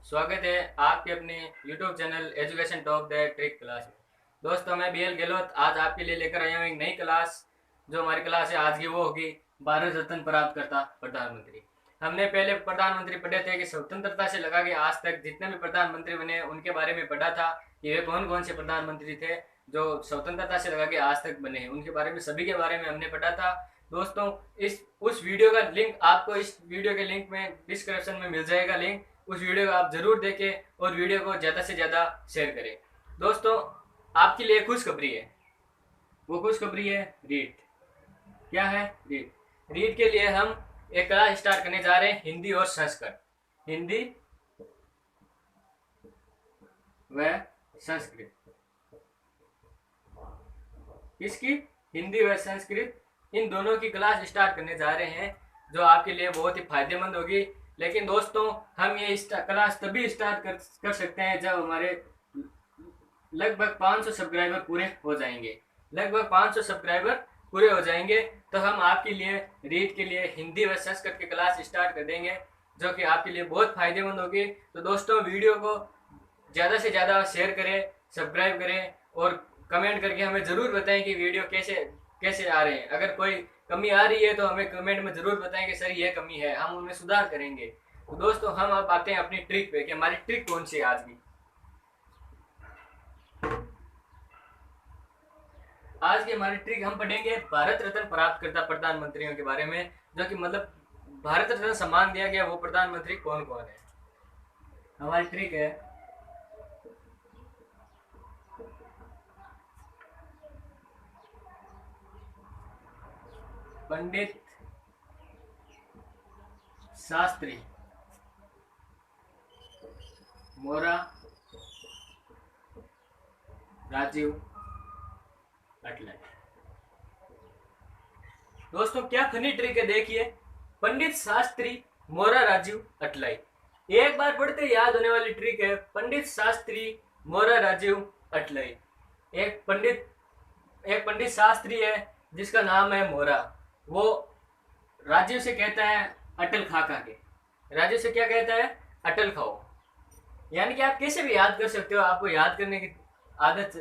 स्वागत है आपके अपने YouTube channel education top the trick class में। दोस्तों, मैं BL गहलोत आज आपके लिए लेकर आया हूँ एक नई क्लास। जो हमारी क्लास है आज की वो होगी भारत रत्न प्राप्त करता प्रधानमंत्री। हमने पहले प्रधानमंत्री पढ़े थे कि स्वतंत्रता से लगा के आज तक जितने भी प्रधानमंत्री बने उनके बारे में पढ़ा था कि वे कौन कौन से प्रधानमंत्री थे जो स्वतंत्रता से लगा के आज तक बने हैं। उनके बारे में सभी के बारे में हमने पढ़ा था। दोस्तों, इस उस वीडियो का लिंक आपको इस वीडियो के लिंक में डिस्क्रिप्शन में मिल जाएगा लिंक। उस वीडियो को आप जरूर देखें और वीडियो को ज़्यादा से ज़्यादा शेयर करें। दोस्तों, आपके लिए खुशखबरी है। वो खुशखबरी है रीट। क्या है? रीट। रीट के लिए हम एक क्लास स्टार्ट करने जा रहे हैं, हिंदी और संस्कृत। हिंदी व संस्कृत। इसकी हिंदी व संस्कृत इन दोनों की क्लास स्टार्ट करने जा रहे हैं जो आपके लिए बहुत ही फायदेमंद होगी। लेकिन दोस्तों, हम ये क्लास तभी स्टार्ट कर सकते हैं जब हमारे लगभग 500 सब्सक्राइबर पूरे हो जाएंगे। लगभग 500 सब्सक्राइबर पूरे हो जाएंगे तो हम आपके लिए रीड के लिए हिंदी व संस्कृत की क्लास स्टार्ट कर देंगे जो कि आपके लिए बहुत फायदेमंद होगी। तो दोस्तों, वीडियो को ज़्यादा से ज़्यादा शेयर करें, सब्सक्राइब करें और कमेंट करके हमें ज़रूर बताएं कि वीडियो कैसे कैसे आ रहे हैं। अगर कोई कमी आ रही है तो हमें कमेंट में ज़रूर बताएं कि सर ये कमी है, हम उनमें सुधार करेंगे। तो दोस्तों, हम अब आते हैं अपनी ट्रिक पे कि हमारी ट्रिक कौन सी है आज की। आज की हमारी ट्रिक हम पढ़ेंगे भारत रत्न प्राप्त करता प्रधानमंत्रियों के बारे में, जो कि मतलब भारत रत्न सम्मान दिया गया वो प्रधानमंत्री कौन कौन है। हमारी ट्रिक है पंडित शास्त्री मोरा राजीव अटलाई। दोस्तों, क्या फनी ट्रिक है, देखिए। पंडित शास्त्री मोरा राजीव अटलाई, एक बार पढ़ते याद होने वाली ट्रिक है। पंडित शास्त्री मोरा राजीव अटलाई। एक पंडित शास्त्री है जिसका नाम है मोरा। वो राजीव से कहता है अटल खा खा के। राजीव से क्या कहता है? अटल खाओ। यानी कि आप कैसे भी याद कर सकते हो, आपको याद करने की आदत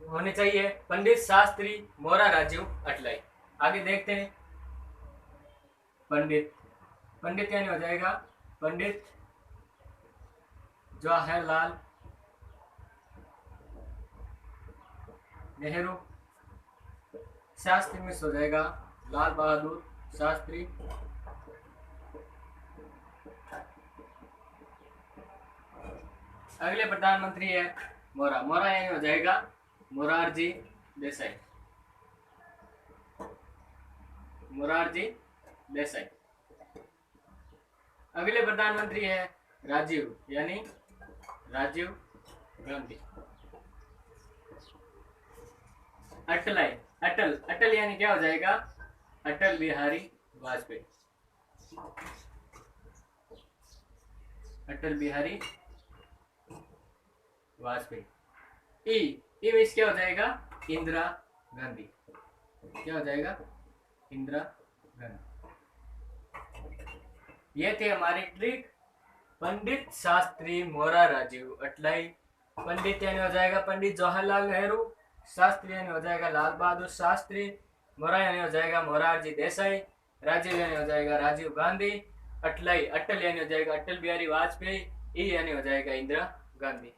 होनी चाहिए। पंडित शास्त्री मोरा राजीव अटलाई। आगे देखते हैं। पंडित पंडित यानी हो जाएगा पंडित जवाहरलाल नेहरू। शास्त्री में हो जाएगा लाल बहादुर शास्त्री। अगले प्रधानमंत्री है मोरा। मोरा यानी हो जाएगा मोरारजी देसाई। मोरारजी देसाई। अगले प्रधानमंत्री है राजीव यानी राजीव गांधी। अटलाई अटल अटल यानी क्या हो जाएगा? अटल बिहारी वाजपेयी। अटल बिहारी वाजपेयी। ई में क्या हो जाएगा? इंदिरा गांधी। क्या हो जाएगा? इंदिरा गांधी। ये थे हमारी ट्रिक। पंडित शास्त्री मोरा राजीव अटलाई। पंडित यानी हो जाएगा पंडित जवाहरलाल नेहरू। शास्त्री यानी हो जाएगा लाल बहादुर शास्त्री। मोरा यानी हो जाएगा मोरारजी देसाई। राजीव यानी हो जाएगा राजीव गांधी। अटलाई अटल यानी हो जाएगा अटल बिहारी वाजपेयी। ई यानी हो जाएगा इंदिरा गांधी।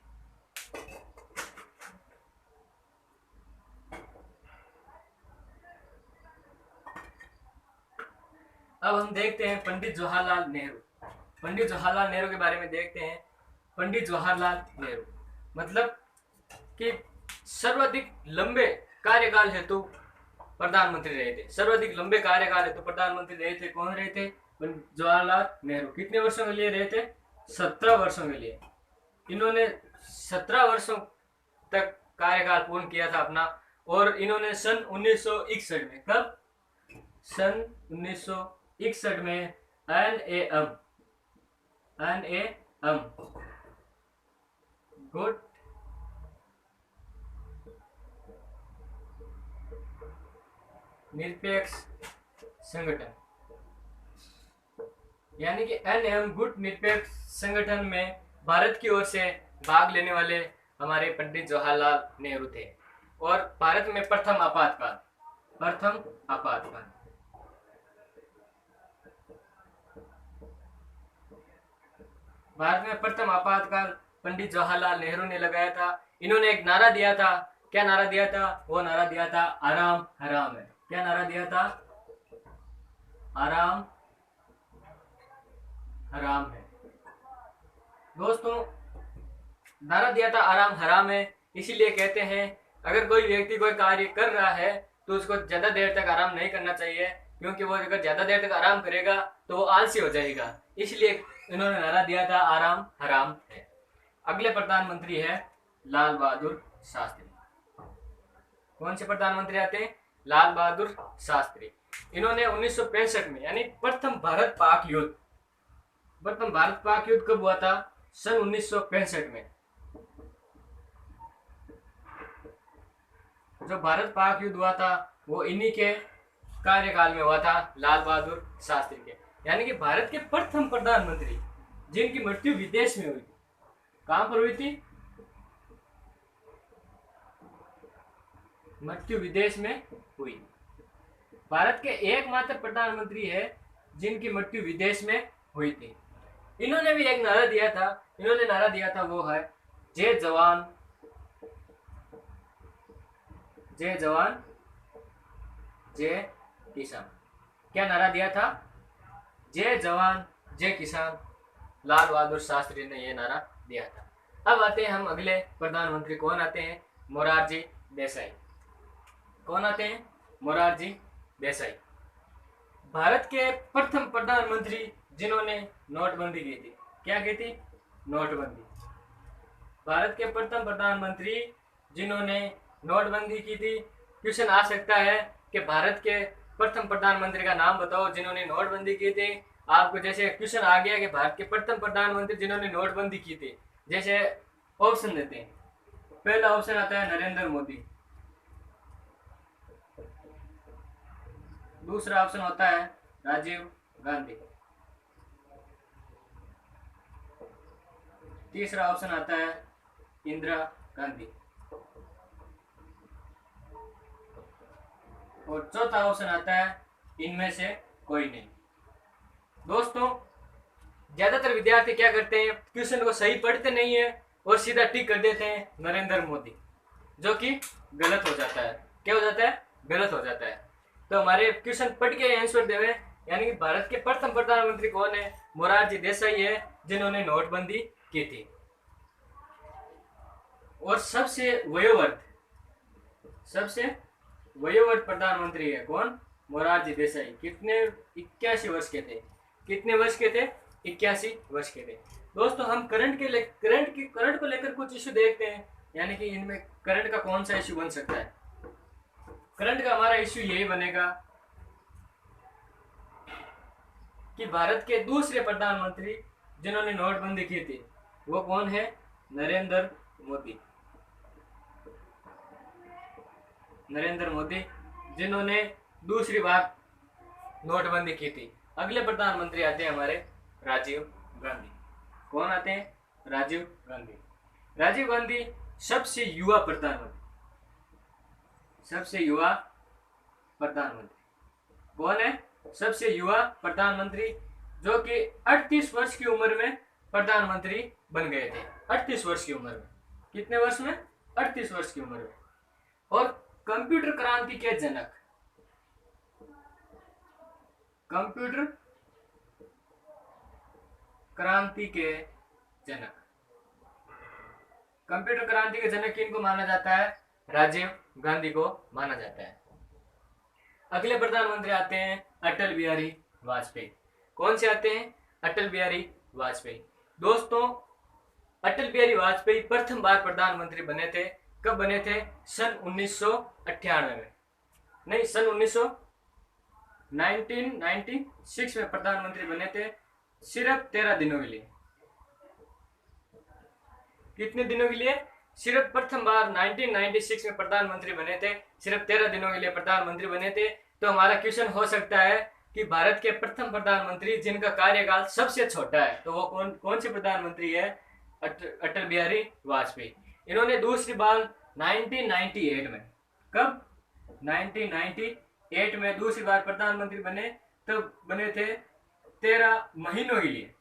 अब हम देखते हैं पंडित जवाहरलाल नेहरू। पंडित जवाहरलाल नेहरू के बारे में देखते हैं। पंडित जवाहरलाल नेहरू मतलब कि सर्वाधिक लंबे कार्यकाल हेतु प्रधानमंत्री रहे थे। सर्वाधिक लंबे कार्यकाल हेतु प्रधानमंत्री रहे थे। कौन रहे थे? जवाहरलाल नेहरू। कितने वर्षों के लिए रहे थे? 17 वर्षों के लिए। इन्होंने 17 वर्षों तक कार्यकाल पूर्ण किया था अपना। और इन्होंने सन 1961 में, कब? सन 1961 में NAM गुड निरपेक्ष संगठन यानी कि NAM गुट निरपेक्ष संगठन में भारत की ओर से भाग लेने वाले हमारे पंडित जवाहरलाल नेहरू थे। और भारत में प्रथम आपातकाल भारत में प्रथम आपातकाल पंडित जवाहरलाल नेहरू ने लगाया था। इन्होंने एक नारा दिया था। क्या नारा दिया था? वो नारा दिया था आराम हराम है। क्या नारा दिया था? आराम हराम है। दोस्तों, नारा दिया था आराम हराम है, इसीलिए कहते हैं अगर कोई व्यक्ति कोई कार्य कर रहा है तो उसको ज्यादा देर तक आराम नहीं करना चाहिए, क्योंकि वो अगर ज्यादा देर तक आराम करेगा तो वो आलसी हो जाएगा। इसलिए इन्होंने नारा दिया था आराम हराम है। अगले प्रधानमंत्री है लाल बहादुर शास्त्री। कौन से प्रधानमंत्री आते हैं? लाल बहादुर शास्त्री। इन्होंने 1965 में यानी प्रथम भारत पाक युद्ध कब हुआ था? सन 1965 में। जो भारत पाक युद्ध हुआ था वो इन्हीं के कार्यकाल में हुआ था, लाल बहादुर शास्त्री के। यानी कि भारत के प्रथम प्रधानमंत्री जिनकी मृत्यु विदेश में हुई। कहां पर हुई थी? मृत्यु विदेश में हुई। भारत के एकमात्र प्रधानमंत्री है जिनकी मृत्यु विदेश में हुई थी। इन्होंने भी एक नारा दिया था। इन्होंने नारा दिया था वो है जय जवान जय किसान। क्या नारा दिया था? जय जवान जय किसान। लाल बहादुर शास्त्री ने यह नारा दिया था। अब आते हैं हम अगले प्रधानमंत्री। कौन आते हैं? मोरारजी देसाई। कौन आते हैं? मोरारजी देसाई। भारत के प्रथम प्रधानमंत्री जिन्होंने नोटबंदी की थी। क्या की थी? नोटबंदी। भारत के प्रथम प्रधानमंत्री जिन्होंने नोटबंदी की थी। क्वेश्चन आ सकता है कि भारत के प्रथम प्रधानमंत्री का नाम बताओ जिन्होंने नोटबंदी की थी। आपको जैसे क्वेश्चन आ गया कि भारत के प्रथम प्रधानमंत्री जिन्होंने नोटबंदी की थी, जैसे ऑप्शन देते हैं। पहला ऑप्शन आता है नरेंद्र मोदी। दूसरा ऑप्शन होता है राजीव गांधी। तीसरा ऑप्शन आता है इंदिरा गांधी। और चौथा ऑप्शन आता है इनमें से कोई नहीं। दोस्तों, ज्यादातर विद्यार्थी क्या करते हैं, क्वेश्चन को सही पढ़ते नहीं है और सीधा टिक कर देते हैं नरेंद्र मोदी, जो कि गलत हो जाता है। क्या हो जाता है? गलत हो जाता है। तो हमारे क्वेश्चन पढ़ के आंसर देवे। यानी कि भारत के प्रथम प्रधानमंत्री कौन है? मोरारजी देसाई है, जिन्होंने नोटबंदी की थी। और सबसे वयोवृद्ध प्रधानमंत्री है कौन? मोरारजी देसाई। कितने? 81 वर्ष के थे। कितने वर्ष के थे? 81 वर्ष के थे। दोस्तों, हम करंट को लेकर कुछ इश्यू देखते हैं, यानी कि इनमें करंट का कौन सा इश्यू बन सकता है। करंट का हमारा इश्यू यही बनेगा कि भारत के दूसरे प्रधानमंत्री जिन्होंने नोटबंदी की थी वो कौन है? नरेंद्र मोदी, जिन्होंने दूसरी बार नोटबंदी की थी। अगले प्रधानमंत्री आते हैं हमारे राजीव गांधी। कौन आते हैं? राजीव गांधी सबसे युवा प्रधानमंत्री कौन है? सबसे युवा प्रधानमंत्री, जो कि 38 वर्ष की उम्र में प्रधानमंत्री बन गए थे। 38 वर्ष की उम्र में। कितने वर्ष में? 38 वर्ष की उम्र में। और कंप्यूटर क्रांति के जनक, कंप्यूटर क्रांति के जनक किनको माना जाता है? राजीव गांधी को माना जाता है। अगले प्रधानमंत्री आते हैं अटल बिहारी वाजपेयी। कौन से आते हैं? अटल बिहारी वाजपेयी। दोस्तों, अटल बिहारी वाजपेयी प्रथम बार प्रधानमंत्री बने थे। कब बने थे? सन 1998 में। नहीं, सन 1996 में प्रधानमंत्री बने थे, सिर्फ 13 दिनों के लिए। कितने दिनों के लिए? सिर्फ प्रथम बार 1996 में प्रधानमंत्री बने थे, सिर्फ 13 दिनों के लिए प्रधानमंत्री बने थे। तो हमारा क्वेश्चन हो सकता है कि भारत के प्रथम प्रधानमंत्री जिनका कार्यकाल सबसे छोटा है, तो वो कौन से प्रधानमंत्री है? अटल बिहारी वाजपेयी। इन्होंने दूसरी बार 1998 में, कब? 1998 में दूसरी बार प्रधानमंत्री बने, तब बने थे 13 महीनों के लिए।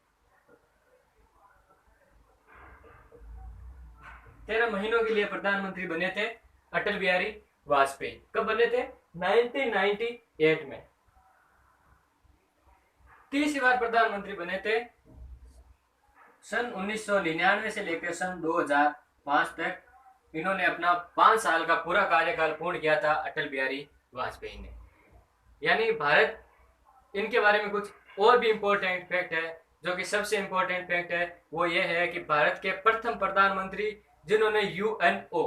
13 महीनों के लिए प्रधानमंत्री बने थे अटल बिहारी वाजपेयी। कब बने थे? 1998 में। तीसरी बार प्रधानमंत्री बने थे सन 1999 से लेकर सन 2005 तक। इन्होंने अपना 5 साल का पूरा कार्यकाल पूर्ण किया था अटल बिहारी वाजपेयी ने। यानी भारत, इनके बारे में कुछ और भी इंपॉर्टेंट फैक्ट है। जो कि सबसे इंपॉर्टेंट फैक्ट है वो ये है कि भारत के प्रथम प्रधानमंत्री जिन्होंने यूएनओ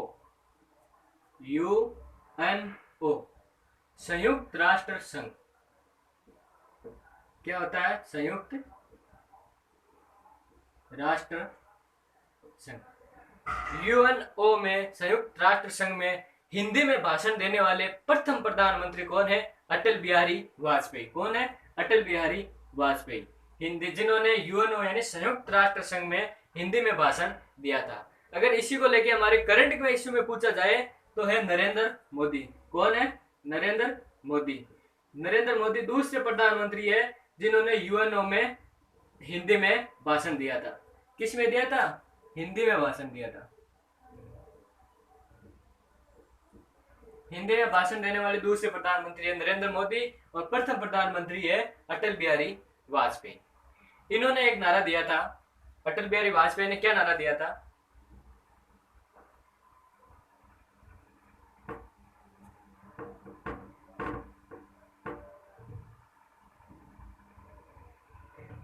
संयुक्त राष्ट्र संघ, क्या होता है? संयुक्त राष्ट्र संघ। यूएनओ में, संयुक्त राष्ट्र संघ में हिंदी में भाषण देने वाले प्रथम प्रधानमंत्री कौन है? अटल बिहारी वाजपेयी। कौन है? अटल बिहारी वाजपेयी। हिंदी, जिन्होंने यूएनओ यानी संयुक्त राष्ट्र संघ में हिंदी में भाषण दिया था। अगर इसी को लेके हमारे करंट में इश्यू में पूछा जाए तो है नरेंद्र मोदी। कौन है? नरेंद्र मोदी। नरेंद्र मोदी दूसरे प्रधानमंत्री है जिन्होंने यूएनओ में हिंदी में भाषण दिया था। किस में दिया था? हिंदी में भाषण दिया था। हिंदी में भाषण देने वाले दूसरे प्रधानमंत्री है नरेंद्र मोदी और प्रथम प्रधानमंत्री है अटल बिहारी वाजपेयी। इन्होंने एक नारा दिया था, अटल बिहारी वाजपेयी ने क्या नारा दिया था?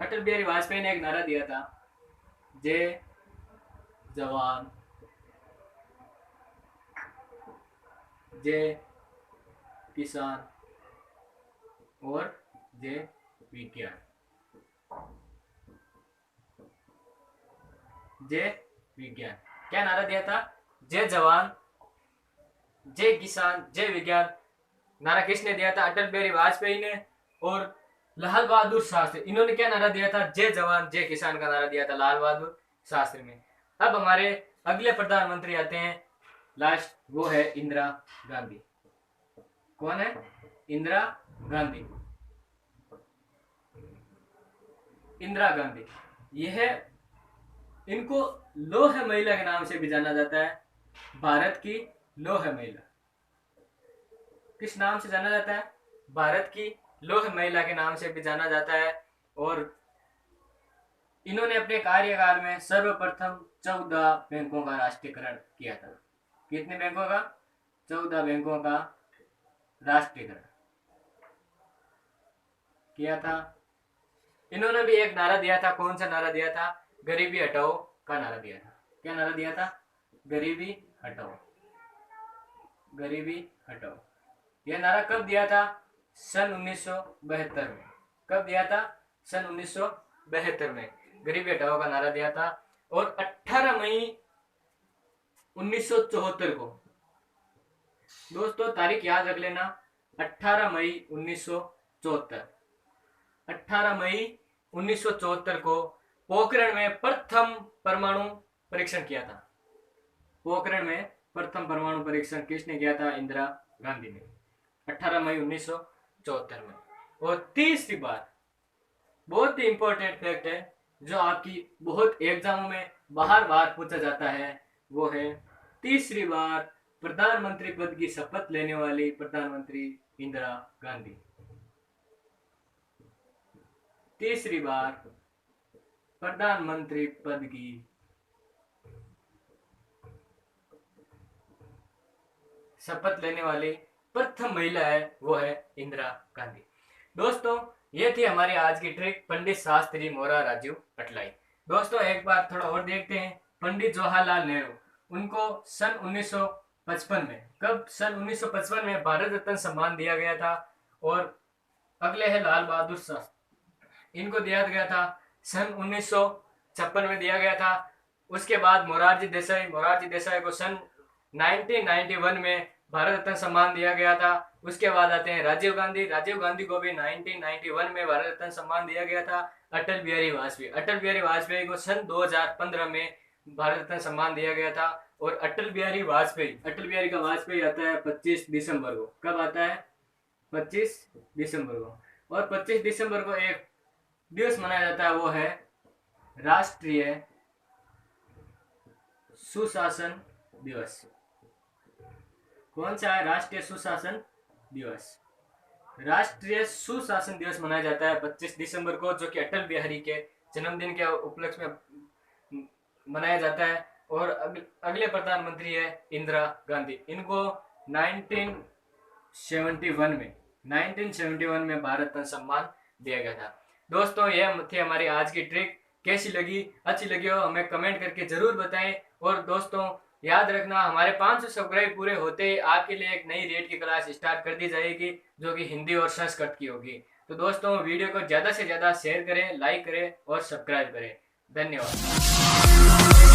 अटल बिहारी वाजपेयी ने एक नारा दिया था, जय जवान जय किसान और जय विज्ञान। जय विज्ञान। क्या नारा दिया था? जय जवान जय किसान जय विज्ञान। नारा किसने दिया था? अटल बिहारी वाजपेयी ने और लाल बहादुर शास्त्री। इन्होंने क्या नारा दिया था? जय जवान जय किसान का नारा दिया था लाल बहादुर शास्त्री ने। अब हमारे अगले प्रधानमंत्री आते हैं, लास्ट, वो है इंदिरा गांधी। कौन है? इंदिरा गांधी। इंदिरा गांधी, यह, इनको लौह महिला के नाम से भी जाना जाता है। भारत की लौह महिला। किस नाम से जाना जाता है? भारत की लौह महिला के नाम से भी जाना जाता है। और इन्होंने अपने कार्यकाल में सर्वप्रथम 14 बैंकों का राष्ट्रीयकरण किया था। कितने बैंकों का? 14 बैंकों का राष्ट्रीयकरण किया था। इन्होंने भी एक नारा दिया था। कौन सा नारा दिया था? गरीबी हटाओ का नारा दिया था। क्या नारा दिया था? गरीबी हटाओ, गरीबी हटाओ। यह नारा कब दिया था? सन 1972 में। कब दिया था? सन 1972 में गरीबी हटाओ का नारा दिया था। और 18 मई 1974 को, दोस्तों तारीख याद रख लेना, 18 मई 1974। 18 मई 1974 को पोखरण में प्रथम परमाणु परीक्षण किया था। पोखरण में प्रथम परमाणु परीक्षण किसने किया था? इंदिरा गांधी ने, 18 मई 1974 में। और तीसरी बार, बहुत ही इंपॉर्टेंट फैक्ट है जो आपकी बहुत एग्जामों में बार पूछा जाता है, वो है तीसरी बार प्रधानमंत्री पद की शपथ लेने वाली प्रधानमंत्री इंदिरा गांधी। तीसरी बार प्रधानमंत्री पद की शपथ लेने वाली प्रथम महिला है, वो है इंदिरा गांधी। दोस्तों ये थी हमारी आज की ट्रिक, पंडित शास्त्री मोरा राजीव अटलाई। दोस्तों एक बार थोड़ा और देखते हैं, पंडित जवाहरलाल नेहरू, उनको सन 1955 में, कब? सन 1955 में भारत रत्न सम्मान दिया गया था। और अगले है लाल बहादुर शास्त्री, इनको दिया गया था सन 1956 में दिया गया था। उसके बाद मोरारजी देसाई को सन 1991 में भारत रत्न सम्मान दिया गया था। उसके बाद आते हैं राजीव गांधी को भी 1991 में भारत रत्न सम्मान दिया गया था। अटल बिहारी वाजपेयी को सन 2015 में भारत रत्न सम्मान दिया गया था। और अटल बिहारी का वाजपेयी आता है 25 दिसंबर को। कब आता है? 25 दिसंबर को। और 25 दिसंबर को एक दिवस मनाया जाता है, वो है राष्ट्रीय सुशासन दिवस। कौन सा है राष्ट्रीय सुशासन दिवस? राष्ट्रीय सुशासन दिवस मनाया जाता है 25 दिसंबर को, जो कि अटल बिहारी के जन्मदिन के उपलक्ष्य में मनाया जाता है। और अगले प्रधानमंत्री है इंदिरा गांधी। इनको 1971 में भारत रत्न सम्मान दिया गया था। दोस्तों, यह थी हमारी आज की ट्रिक। कैसी लगी? अच्छी लगी हो हमें कमेंट करके जरूर बताएं। और दोस्तों, याद रखना, हमारे 500 सब्सक्राइब पूरे होते ही आपके लिए एक नई रेट की क्लास स्टार्ट कर दी जाएगी, जो कि हिंदी और संस्कृत की होगी। तो दोस्तों, वीडियो को ज़्यादा से ज़्यादा शेयर करें, लाइक करें और सब्सक्राइब करें। धन्यवाद।